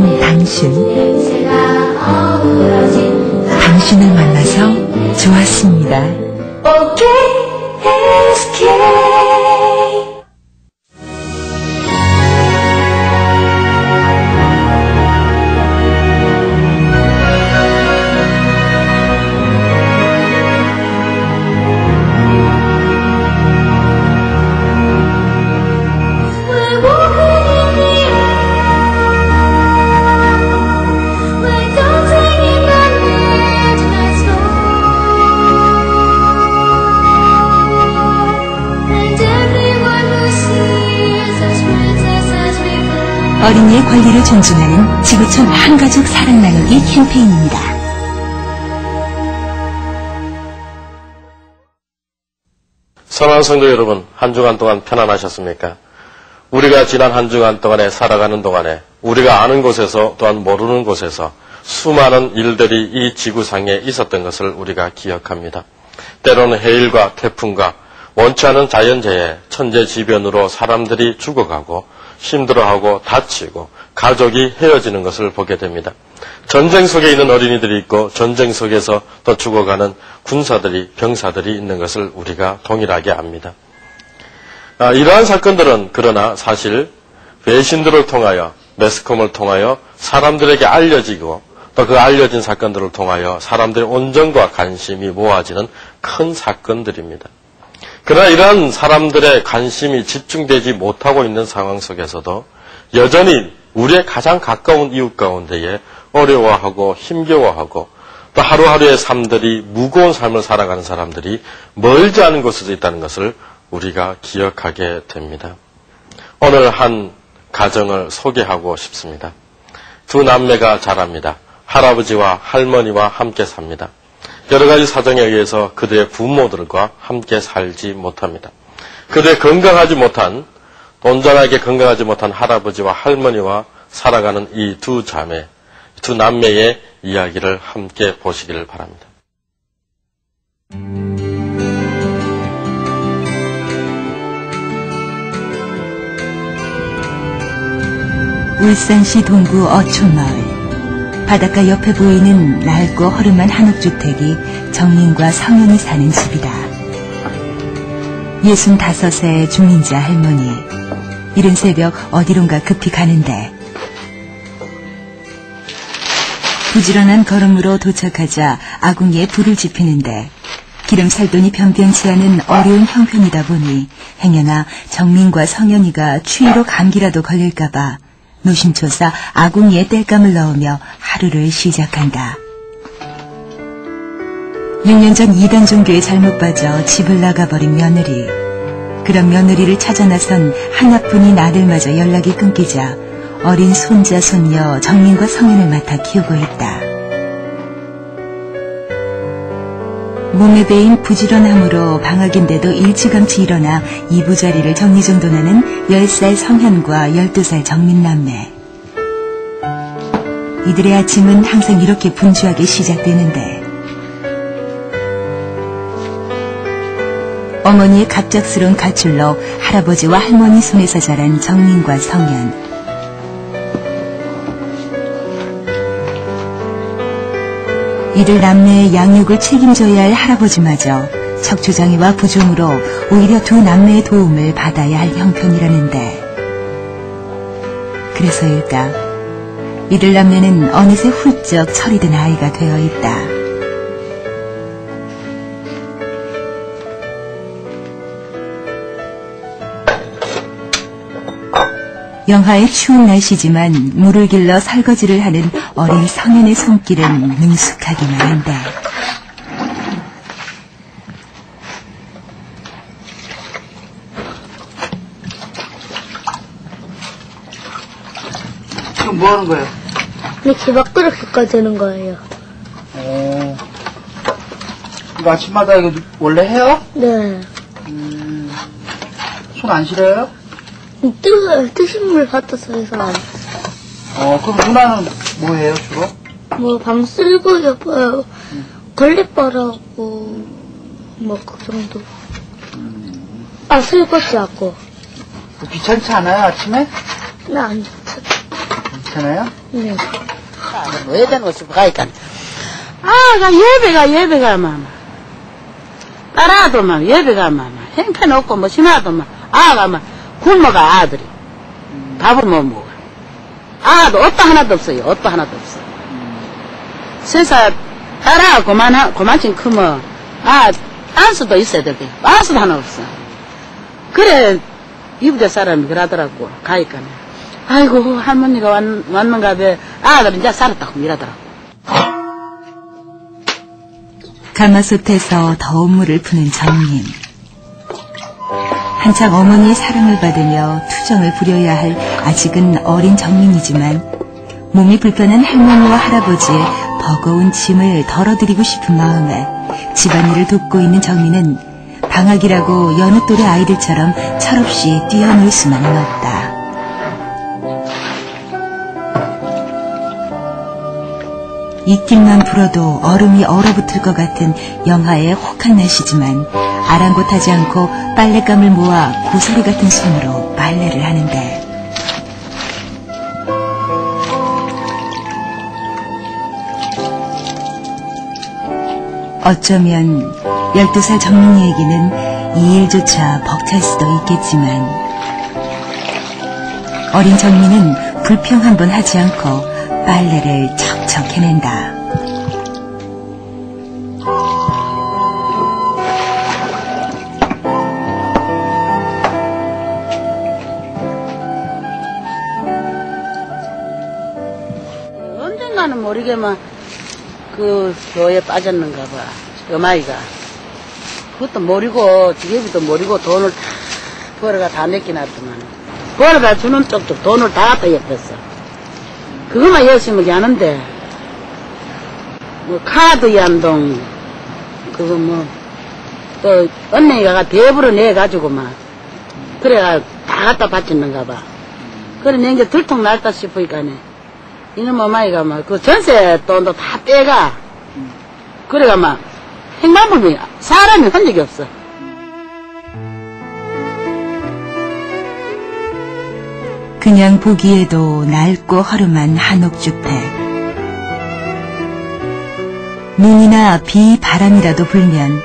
있는 당신을 만나서 좋았습니다. 어린이의 권리를 존중하는 지구촌 한가족 사랑 나누기 캠페인입니다. 사랑하는 성도 여러분, 한 주간 동안 편안하셨습니까? 우리가 지난 한 주간 동안에 살아가는 동안에 우리가 아는 곳에서 또한 모르는 곳에서 수많은 일들이 이 지구상에 있었던 것을 우리가 기억합니다. 때로는 해일과 태풍과 원치 않은 자연재해, 천재지변으로 사람들이 죽어가고 힘들어하고 다치고 가족이 헤어지는 것을 보게 됩니다. 전쟁 속에 있는 어린이들이 있고 전쟁 속에서 또 죽어가는 군사들이, 병사들이 있는 것을 우리가 동일하게 압니다. 이러한 사건들은 그러나 사실 외신들을 통하여, 매스컴을 통하여 사람들에게 알려지고 또 그 알려진 사건들을 통하여 사람들의 온정과 관심이 모아지는 큰 사건들입니다. 그러나 이러한 사람들의 관심이 집중되지 못하고 있는 상황 속에서도 여전히 우리의 가장 가까운 이웃 가운데에 어려워하고 힘겨워하고 또 하루하루의 삶들이 무거운 삶을 살아가는 사람들이 멀지 않은 곳에도 있다는 것을 우리가 기억하게 됩니다. 오늘 한 가정을 소개하고 싶습니다. 두 남매가 자랍니다. 할아버지와 할머니와 함께 삽니다. 여러 가지 사정에 의해서 그들의 부모들과 함께 살지 못합니다. 그들의 온전하게 건강하지 못한 할아버지와 할머니와 살아가는 이 두 자매, 두 남매의 이야기를 함께 보시기를 바랍니다. 울산시 동구 어촌마을. 바닷가 옆에 보이는 낡고 허름한 한옥주택이 정민과 성현이 사는 집이다. 65세 중인자 할머니. 이른 새벽 어디론가 급히 가는데 부지런한 걸음으로 도착하자 아궁이에 불을 지피는데 기름 살 돈이 변변치 않은 어려운 형편이다 보니 행여나 정민과 성현이가 추위로 감기라도 걸릴까봐 노심초사 아궁이에 땔감을 넣으며 하루를 시작한다. 6년 전 이단 종교에 잘못 빠져 집을 나가버린 며느리. 그런 며느리를 찾아 나선 하나뿐인 아들마저 연락이 끊기자 어린 손자 손녀 정민과 성현을 맡아 키우고 있다. 몸에 배인 부지런함으로 방학인데도 일찌감치 일어나 이부자리를 정리정돈하는 10살 성현과 12살 정민 남매. 이들의 아침은 항상 이렇게 분주하게 시작되는데 어머니의 갑작스러운 가출로 할아버지와 할머니 손에서 자란 정민과 성현. 이들 남매의 양육을 책임져야 할 할아버지마저 척추장애와 부종으로 오히려 두 남매의 도움을 받아야 할 형편이라는데 그래서일까 이들 남매는 어느새 훌쩍 철이 든 아이가 되어 있다. 영하의 추운 날씨지만 물을 길러 설거지를 하는 어린 성현의 손길은 능숙하기만 한데 지금 뭐 하는 거예요? 이렇게 막그릇 닦아주는 거예요. 이거 아침마다 이거 원래 해요? 네. 손 안 시려요? 뜨신 물 받아서 해서 안. 그럼 누나는 뭐 해요, 주로? 뭐, 방 쓸고 여봐요. 걸레바라고, 뭐, 그 정도. 설거지 하고. 귀찮지 않아요, 아침에? 나 안 괜찮아요? 네. 왜 되는 것이 가니까 예배가 마마 따라도 막 예배가 마마 형편없고 뭐 심하도 막 아가 막 굶어가 아들이 밥을 못 먹어. 아도 옷도 하나도 없어요. 옷도 하나도 없어. 세사 따라 그만큼 크면 안수도 있어야 되게 안수도 하나 없어. 그래 이부자 사람이 그러더라고. 가니까 아이고 할머니가 왔는가 봐. 아들은 이제 살았다고 이러더라고. 가마솥에서 더운 물을 푸는 정림. 한창 어머니의 사랑을 받으며 투정을 부려야 할 아직은 어린 정민이지만 몸이 불편한 할머니와 할아버지의 버거운 짐을 덜어드리고 싶은 마음에 집안일을 돕고 있는 정민은 방학이라고 여느 또래 아이들처럼 철없이 뛰어놀 수만은 없다. 입김만 불어도 얼음이 얼어붙을 것 같은 영하의 혹한 날씨지만 아랑곳하지 않고 빨랫감을 모아 고사리 같은 손으로 빨래를 하는데 어쩌면 12살 정민이에게는 이 일조차 벅찰 수도 있겠지만 어린 정민은 불평 한 번 하지 않고 빨래를 척척 해낸다. 언젠가는 모르게만 그 교회에 빠졌는가 봐. 어마이가. 그것도 모르고 지게비도 모르고 돈을 다 벌어가 다 맡겨놨더만. 벌어다 주는 쪽쪽 돈을 다 갖다 엮었어. 그것만 열심히 하는데 뭐 카드 연동 그거 뭐 또 언니가 대부로 내가지고 막 그래가 다 갖다 바쳤는가 봐. 그래 내게 들통 날다 싶으니까네 이놈 어마이가 막 그 전세 돈도 다 빼가 그래가 막 행방불명이 사람이 한 적이 없어. 그냥 보기에도 낡고 허름한 한옥주택. 눈이나 비, 바람이라도 불면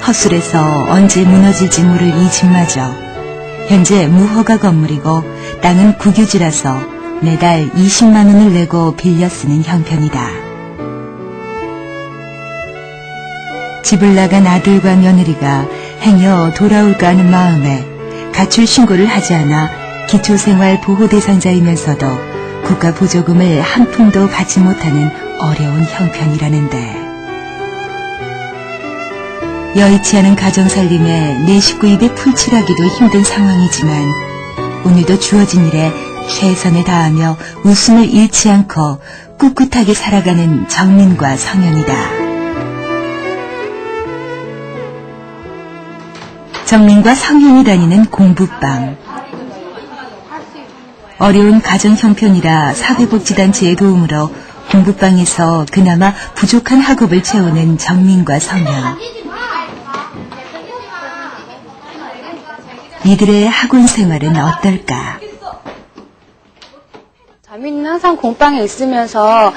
헛술에서 언제 무너질지 모를 이 집마저 현재 무허가 건물이고 땅은 국유지라서 매달 20만 원을 내고 빌려 쓰는 형편이다. 집을 나간 아들과 며느리가 행여 돌아올까 하는 마음에 가출 신고를 하지 않아 기초생활 보호대상자이면서도 국가 보조금을 한 푼도 받지 못하는 어려운 형편이라는데 여의치 않은 가정살림에 내 식구 입에 풀칠하기도 힘든 상황이지만 오늘도 주어진 일에 최선을 다하며 웃음을 잃지 않고 꿋꿋하게 살아가는 정민과 성현이다. 정민과 성현이 다니는 공부방. 어려운 가정 형편이라 사회복지단체의 도움으로 공부방에서 그나마 부족한 학업을 채우는 정민과 성현. 이들의 학원 생활은 어떨까? 자민이는 항상 공방에 있으면서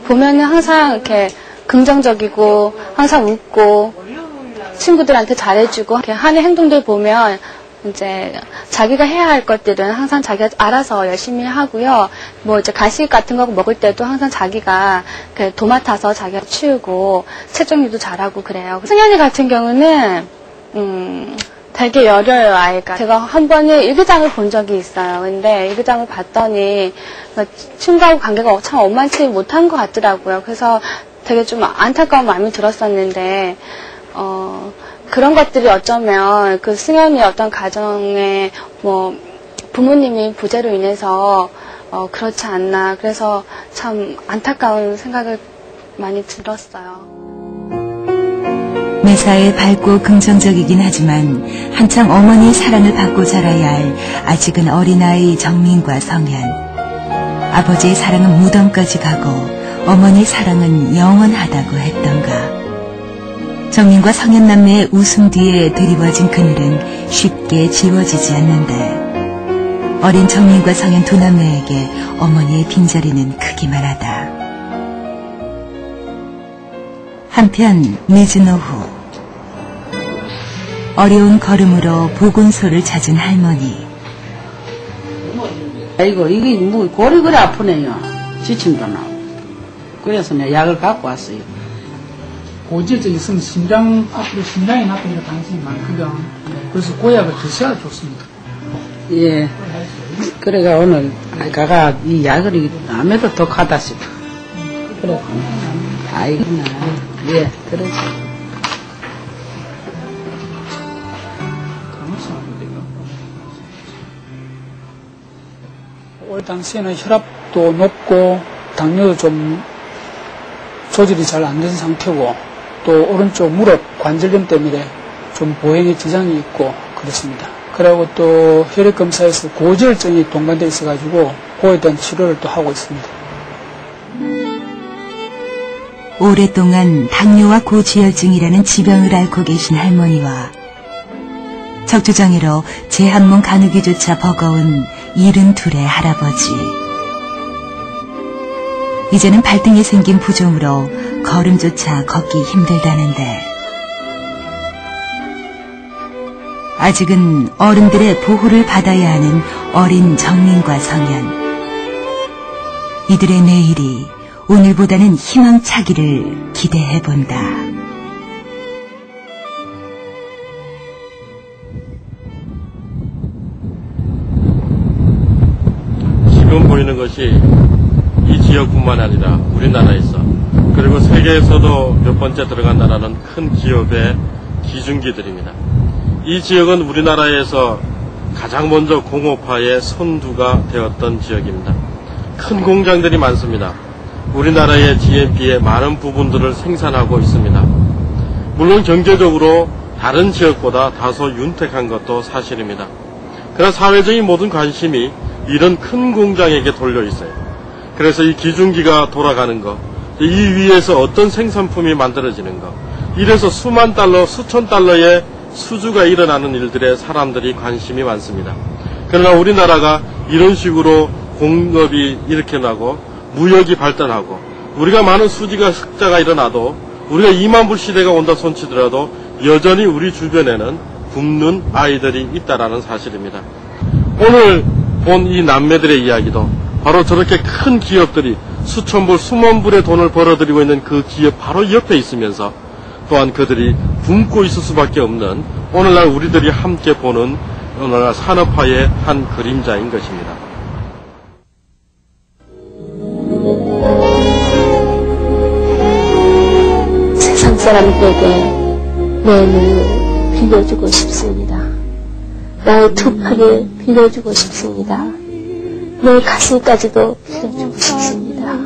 보면은 항상 이렇게 긍정적이고 항상 웃고 친구들한테 잘해주고 이렇게 하는 행동들 보면 이제 자기가 해야 할 것들은 항상 자기가 알아서 열심히 하고요. 뭐 이제 간식 같은 거 먹을 때도 항상 자기가 도맡아서 자기가 치우고 책 정리도 잘하고 그래요. 승현이 같은 경우는 되게 여려요, 아이가. 제가 한 번에 일기장을 본 적이 있어요. 근데 일기장을 봤더니 친구하고 관계가 참 원만치 못한 것 같더라고요. 그래서 되게 좀 안타까운 마음이 들었었는데 그런 것들이 어쩌면 그 승현이 어떤 가정에 뭐 부모님이 부재로 인해서 그렇지 않나. 그래서 참 안타까운 생각을 많이 들었어요. 매사에 밝고 긍정적이긴 하지만 한창 어머니의 사랑을 받고 자라야 할 아직은 어린아이 정민과 성현. 아버지의 사랑은 무덤까지 가고 어머니의 사랑은 영원하다고 했던가. 정민과 성현 남매의 웃음 뒤에 드리워진 그늘은 쉽게 지워지지 않는데 어린 정민과 성현 두 남매에게 어머니의 빈자리는 크기만 하다. 한편 늦은 오후 어려운 걸음으로 보건소를 찾은 할머니. 아이고 이게 뭐 골이 그래 아프네요. 지침도 나고. 그래서 내가 약을 갖고 왔어요. 고지혈증이 있으면 심장이 나쁘니까 당신이 많거든. 그래서 고약을 드셔야 좋습니다. 예. 그래가 오늘 가가 이 약을 아무래도 독하다 싶어. 그래. 아이구나. 예, 그러지. 올 당시에는 혈압도 높고 당뇨도 좀 조절이 잘 안 된 상태고 또 오른쪽 무릎 관절염 때문에 좀 보행에 지장이 있고 그렇습니다. 그리고 또 혈액 검사에서 고지혈증이 동반되어 있어가지고 그에 대한 치료를 또 하고 있습니다. 오랫동안 당뇨와 고지혈증이라는 지병을 앓고 계신 할머니와 척추장애로 제 한 몸 가누기조차 버거운 72의 할아버지. 이제는 발등에 생긴 부종으로 걸음조차 걷기 힘들다는데 아직은 어른들의 보호를 받아야 하는 어린 정민과 성현. 이들의 내일이 오늘보다는 희망차기를 기대해본다. 지금 보이는 것이 이 지역뿐만 아니라 우리나라에서 그리고 세계에서도 몇 번째 들어간다는 큰 기업의 기중기들입니다. 이 지역은 우리나라에서 가장 먼저 공업화의 선두가 되었던 지역입니다. 큰 공장들이 많습니다. 우리나라의 GNP의 많은 부분들을 생산하고 있습니다. 물론 경제적으로 다른 지역보다 다소 윤택한 것도 사실입니다. 그러나 사회적인 모든 관심이 이런 큰 공장에게 돌려 있어요. 그래서 이 기중기가 돌아가는 것, 이 위에서 어떤 생산품이 만들어지는 것, 이래서 수만 달러, 수천 달러의 수주가 일어나는 일들에 사람들이 관심이 많습니다. 그러나 우리나라가 이런 식으로 공업이 이렇게 나고 무역이 발전하고 우리가 많은 수지가 흑자가 일어나도 우리가 2만 불 시대가 온다 손치더라도 여전히 우리 주변에는 굶는 아이들이 있다라는 사실입니다. 오늘 본 이 남매들의 이야기도 바로 저렇게 큰 기업들이 수천 불, 수만 불의 돈을 벌어들이고 있는 그 기업 바로 옆에 있으면서 또한 그들이 굶고 있을 수밖에 없는 오늘날 우리들이 함께 보는 오늘날 산업화의 한 그림자인 것입니다. 세상 사람들에게 내 눈을 빌려주고 싶습니다. 나의 두 팔을 빌려주고 싶습니다. 내 가슴까지도 빌려주고 싶습니다.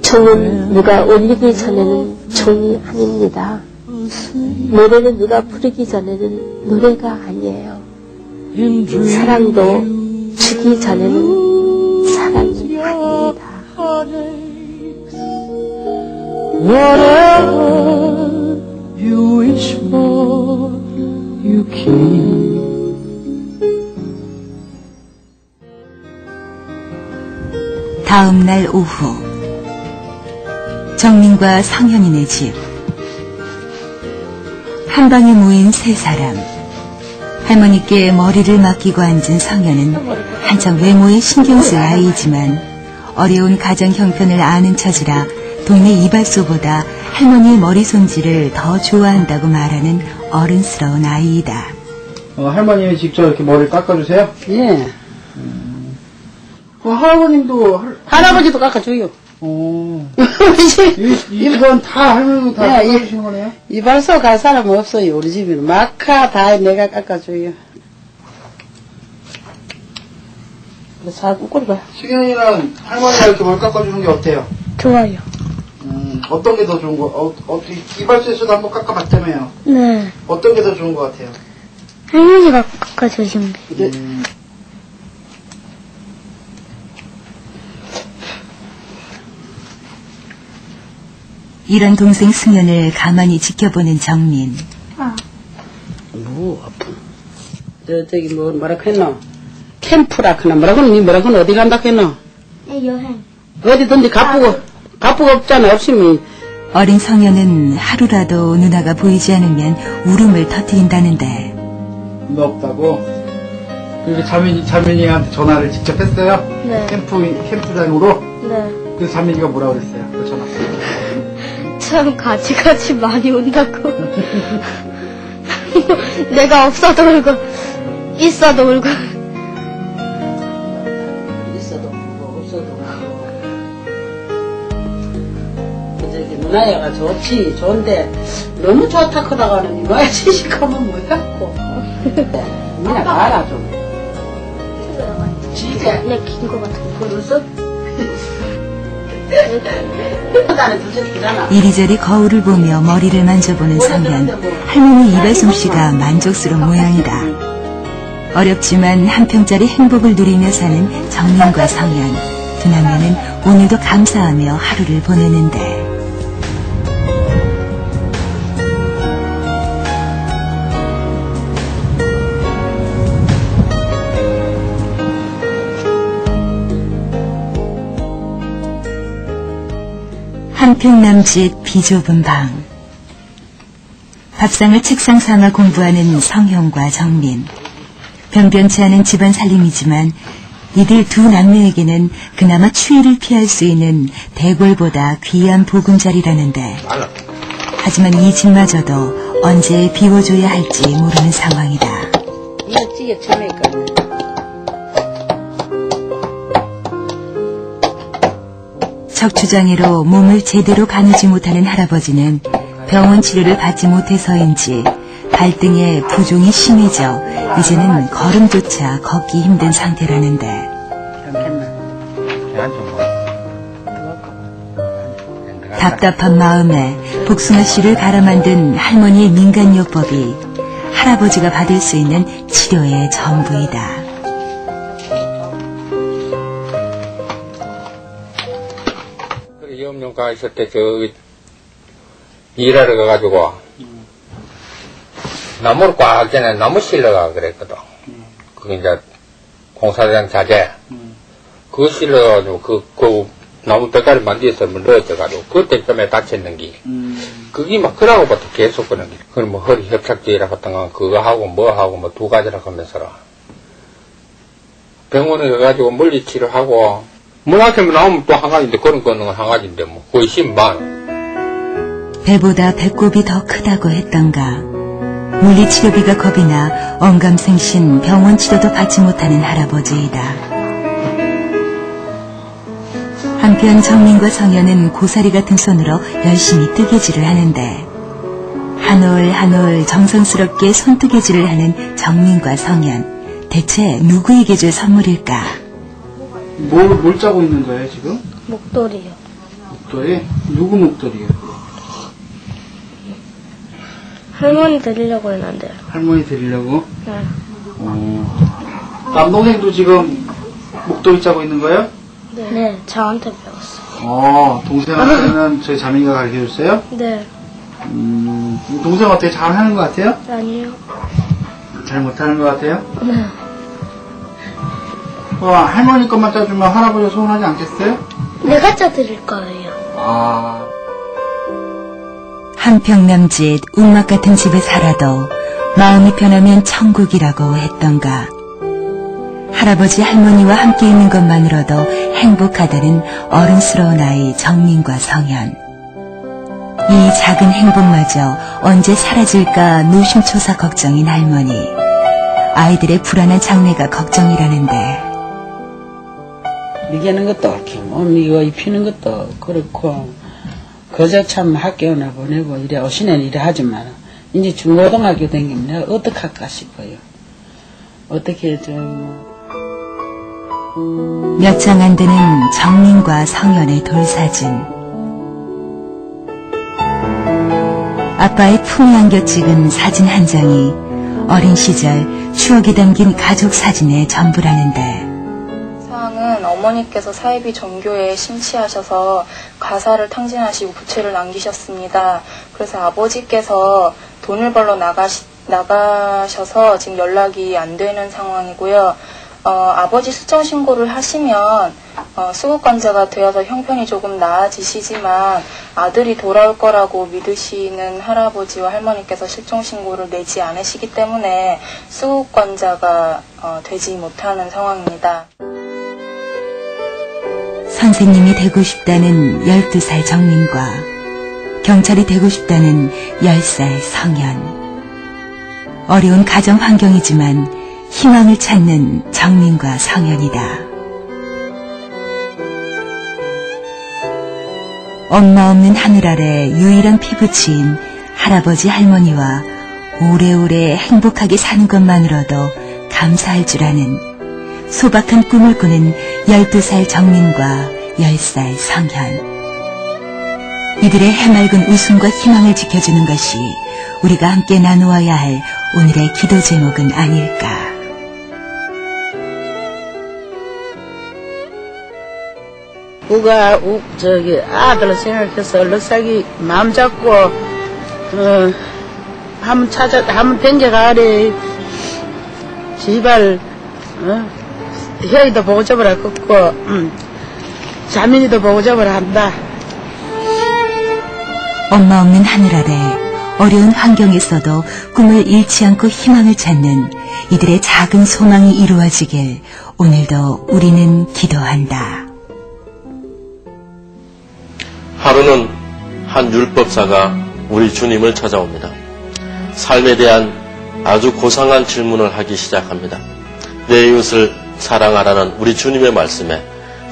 종은 누가 올리기 전에는 종이 아닙니다. 노래는 누가 부르기 전에는 노래가 아니에요. 사랑도 주기 전에는 사랑이 아닙니다. Whatever you wish for, you can. 다음 날 오후 정민과 성현이네 집. 한 방에 모인 세 사람. 할머니께 머리를 맡기고 앉은 성현은 한창 외모에 신경 쓸 아이이지만 어려운 가정 형편을 아는 처지라 동네 이발소보다 할머니의 머리 손질을 더 좋아한다고 말하는 어른스러운 아이이다. 할머님이 직접 이렇게 머리를 깎아주세요? 예. 할아버님도 할아버지도 깎아줘요. 이건 다 할머니가 다 깎아주시는 거네요? 이발소 갈 사람 없어요. 우리 집에는 마카 다 내가 깎아줘요. 잘 꿀거야. 승현이랑 할머니가 이렇게 머리 깎아주는 게 어때요? 좋아요. 어떤 게 더 좋은 거? 어떻게 이발소에서도 한번 깎아봤다며요? 네. 어떤 게 더 좋은 거 같아요? 할머니가 깎아주신 게. 이런 동생 승현을 가만히 지켜보는 정민. 뭐 아픈. 저기 뭐라고 했노? 캠프라 그나 뭐라고 니 뭐라고 어디 간다 했노? 네, 여행. 어디든지 가쁘고 없잖아. 없으면 어린 성현은 하루라도 누나가 보이지 않으면 울음을 터뜨린다는데 누나 없다고? 그리고 자매니한테 전화를 직접 했어요? 네. 캠프장으로? 네. 그래서 자매니가 뭐라 그랬어요? 그 전화. 참 가지가지 많이 온다고. 내가 없어도 울고 있어도 울고. 있어도 울고 없어도 울고. 저기 누나야가 좋은데 너무 좋다 크다가는 이거야 시식하면 뭐야고. 누나 가라 좀. 진짜. 내 긴 거 같은 거. 그랬어? 이리저리 거울을 보며 머리를 만져보는 성현. 할머니 이발솜씨가 만족스러운 모양이다. 어렵지만 한 평짜리 행복을 누리며 사는 정민과 성현. 두 남녀는 오늘도 감사하며 하루를 보내는데 한평 남짓 비좁은 방. 밥상을 책상 삼아 공부하는 성현과 정민. 변변치 않은 집안 살림이지만 이들 두 남녀에게는 그나마 추위를 피할 수 있는 대궐보다 귀한 보금자리라는데 하지만 이 집마저도 언제 비워줘야 할지 모르는 상황이다. 이거 찌개 처음에 있거든. 척추장애로 몸을 제대로 가누지 못하는 할아버지는 병원 치료를 받지 못해서인지 발등에 부종이 심해져 이제는 걸음조차 걷기 힘든 상태라는데 답답한 마음에 복숭아 씨를 갈아 만든 할머니의 민간요법이 할아버지가 받을 수 있는 치료의 전부이다. 염려가 있을 때 저기 일하러 가가지고 나무를 꽉 전에 나무 실러가 그랬거든. 그게 이제 공사장 자재 그거 실러가지고 그 나무 벽가를 만들어서 넣어져가지고 그때 좀 다쳤는 게 그게 막 그러고부터 계속 그런 게 그럼 뭐 허리 협착제라 같은 거 그거 하고 뭐 하고 뭐 두 가지라 하면서 병원에 가가지고 물리치료하고 문학팀 나오면 또 한 가지인데 그런 거는 한 가지인데 뭐 거의 10만. 배보다 배꼽이 더 크다고 했던가. 물리치료비가 겁이 나 언감생신 병원 치료도 받지 못하는 할아버지이다. 한편 정민과 성현은 고사리 같은 손으로 열심히 뜨개질을 하는데 한 올 한 올 정성스럽게 손뜨개질을 하는 정민과 성현. 대체 누구에게 줄 선물일까? 뭘 짜고 있는 거예요, 지금? 목도리요. 목도리? 누구 목도리요? 할머니 드리려고 했는데. 할머니 드리려고? 네. 남동생도 지금 목도리 짜고 있는 거예요? 네, 저한테 배웠어요. 동생한테는 저희 자매가 가르쳐줬어요? 네. 동생 어떻게 잘하는 것 같아요? 아니요. 잘 못하는 것 같아요? 네. 할머니 것만 짜주면 할아버지가 서운하지 않겠어요? 내가 짜드릴 거예요. 한평남짓 운막 같은 집에 살아도 마음이 편하면 천국이라고 했던가. 할아버지 할머니와 함께 있는 것만으로도 행복하다는 어른스러운 아이 정민과 성현. 이 작은 행복마저 언제 사라질까 노심초사 걱정인 할머니. 아이들의 불안한 장래가 걱정이라는데 미개는 것도 옳고 이거 입히는 것도 그렇고 그저 참 학교나 보내고 이래 오시는 일을 하지만 이제 중고등학교 다니면 내가 어떡할까 싶어요. 어떻게 몇 장 안 되는 정민과 성현의 돌사진. 아빠의 품에 안겨 찍은 사진 한 장이 어린 시절 추억이 담긴 가족 사진의 전부라는데 사항은 어머니께서 사이비 정교에 심취하셔서 가사를 탕진하시고 부채를 남기셨습니다. 그래서 아버지께서 돈을 벌러 나가셔서 지금 연락이 안 되는 상황이고요. 아버지 수정 신고를 하시면 수급관자가 되어서 형편이 조금 나아지시지만 아들이 돌아올 거라고 믿으시는 할아버지와 할머니께서 실종 신고를 내지 않으시기 때문에 수급관자가 되지 못하는 상황입니다. 선생님이 되고 싶다는 12살 정민과 경찰이 되고 싶다는 10살 성현. 어려운 가정 환경이지만 희망을 찾는 정민과 성현이다. 엄마 없는 하늘 아래 유일한 피부치인 할아버지 할머니와 오래오래 행복하게 사는 것만으로도 감사할 줄 아는 소박한 꿈을 꾸는 12살 정민과 10살 성현. 이들의 해맑은 웃음과 희망을 지켜주는 것이 우리가 함께 나누어야 할 오늘의 기도 제목은 아닐까. 우가 아들 생각해서 얼른 마음 잡고 한번 댕겨가래. 제발 혜이도 보고 잡으라 걷고 자민이도 보고 잡으라 한다. 엄마 없는 하늘 아래 어려운 환경에서도 꿈을 잃지 않고 희망을 찾는 이들의 작은 소망이 이루어지길 오늘도 우리는 기도한다. 하루는 한 율법사가 우리 주님을 찾아옵니다. 삶에 대한 아주 고상한 질문을 하기 시작합니다. 내 이웃을 사랑하라는 우리 주님의 말씀에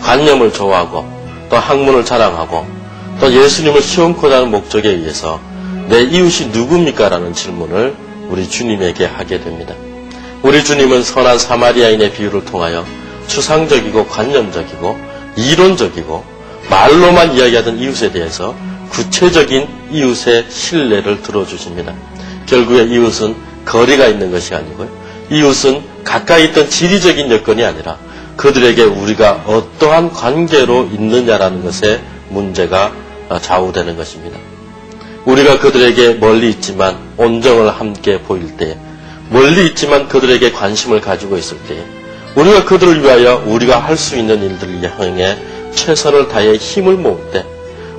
관념을 좋아하고 또 학문을 자랑하고 또 예수님을 시험코자 하는 목적에 의해서 내 이웃이 누굽니까? 라는 질문을 우리 주님에게 하게 됩니다. 우리 주님은 선한 사마리아인의 비유를 통하여 추상적이고 관념적이고 이론적이고 말로만 이야기하던 이웃에 대해서 구체적인 이웃의 신뢰를 들어주십니다. 결국에 이웃은 거리가 있는 것이 아니고요. 이웃은 가까이 있던 지리적인 여건이 아니라 그들에게 우리가 어떠한 관계로 있느냐라는 것에 문제가 좌우되는 것입니다. 우리가 그들에게 멀리 있지만 온정을 함께 보일 때, 멀리 있지만 그들에게 관심을 가지고 있을 때, 우리가 그들을 위하여 우리가 할 수 있는 일들을 향해 최선을 다해 힘을 모을 때,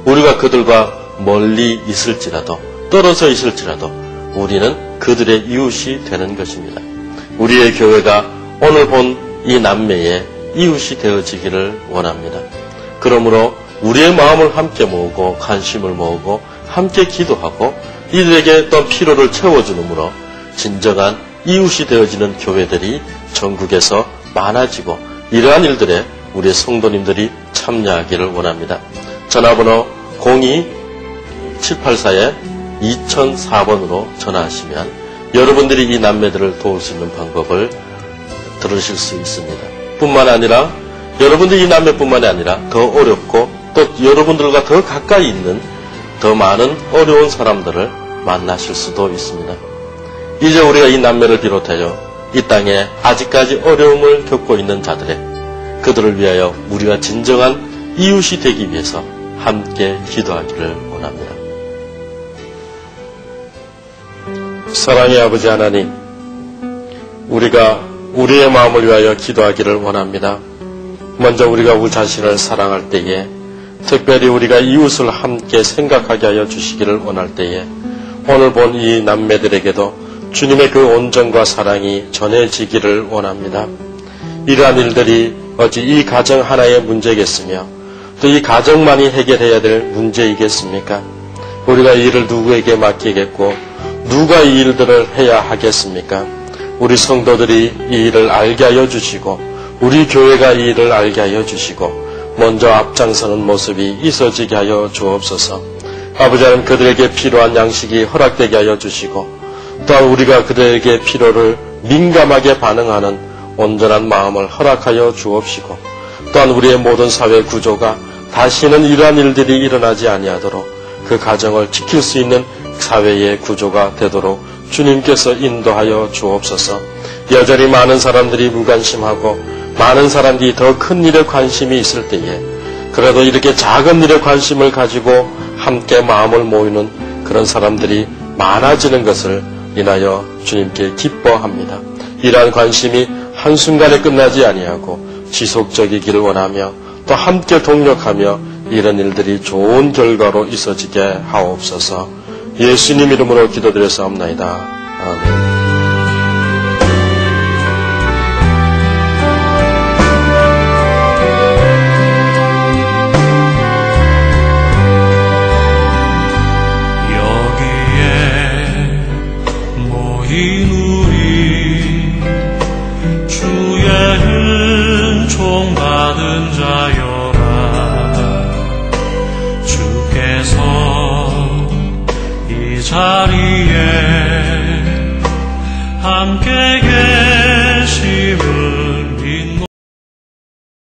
우리가 그들과 멀리 있을지라도 떨어져 있을지라도 우리는 그들의 이웃이 되는 것입니다. 우리의 교회가 오늘 본 이 남매의 이웃이 되어지기를 원합니다. 그러므로 우리의 마음을 함께 모으고 관심을 모으고 함께 기도하고 이들에게 또 필요를 채워주므로 진정한 이웃이 되어지는 교회들이 전국에서 많아지고 이러한 일들에 우리 성도님들이 참여하기를 원합니다. 전화번호 02-784-2004번으로 전화하시면 여러분들이 이 남매들을 도울 수 있는 방법을 들으실 수 있습니다. 뿐만 아니라 여러분들이 이 남매뿐만이 아니라 더 어렵고 또 여러분들과 더 가까이 있는 더 많은 어려운 사람들을 만나실 수도 있습니다. 이제 우리가 이 남매를 비롯하여 이 땅에 아직까지 어려움을 겪고 있는 자들의 그들을 위하여 우리가 진정한 이웃이 되기 위해서 함께 기도하기를 원합니다. 사랑의 아버지 하나님, 우리가 우리의 마음을 위하여 기도하기를 원합니다. 먼저 우리가 우리 자신을 사랑할 때에, 특별히 우리가 이웃을 함께 생각하게 하여 주시기를 원할 때에 오늘 본 이 남매들에게도 주님의 그 온정과 사랑이 전해지기를 원합니다. 이러한 일들이 어찌 이 가정 하나의 문제겠으며 또 이 가정만이 해결해야 될 문제이겠습니까? 우리가 이 일을 누구에게 맡기겠고 누가 이 일들을 해야 하겠습니까? 우리 성도들이 이 일을 알게 하여 주시고 우리 교회가 이 일을 알게 하여 주시고 먼저 앞장서는 모습이 있어지게 하여 주옵소서. 아버지 하나님, 그들에게 필요한 양식이 허락되게 하여 주시고 또한 우리가 그들에게 필요를 민감하게 반응하는 온전한 마음을 허락하여 주옵시고 또한 우리의 모든 사회 구조가 다시는 이러한 일들이 일어나지 아니하도록 그 가정을 지킬 수 있는 사회의 구조가 되도록 주님께서 인도하여 주옵소서. 여전히 많은 사람들이 무관심하고 많은 사람들이 더 큰 일에 관심이 있을 때에 그래도 이렇게 작은 일에 관심을 가지고 함께 마음을 모이는 그런 사람들이 많아지는 것을 인하여 주님께 기뻐합니다. 이러한 관심이 한순간에 끝나지 아니하고 지속적이기를 원하며 또 함께 동력하며 이런 일들이 좋은 결과로 있어지게 하옵소서. 예수님 이름으로 기도드렸사옵나이다. 아멘. 자리에 함께 계심을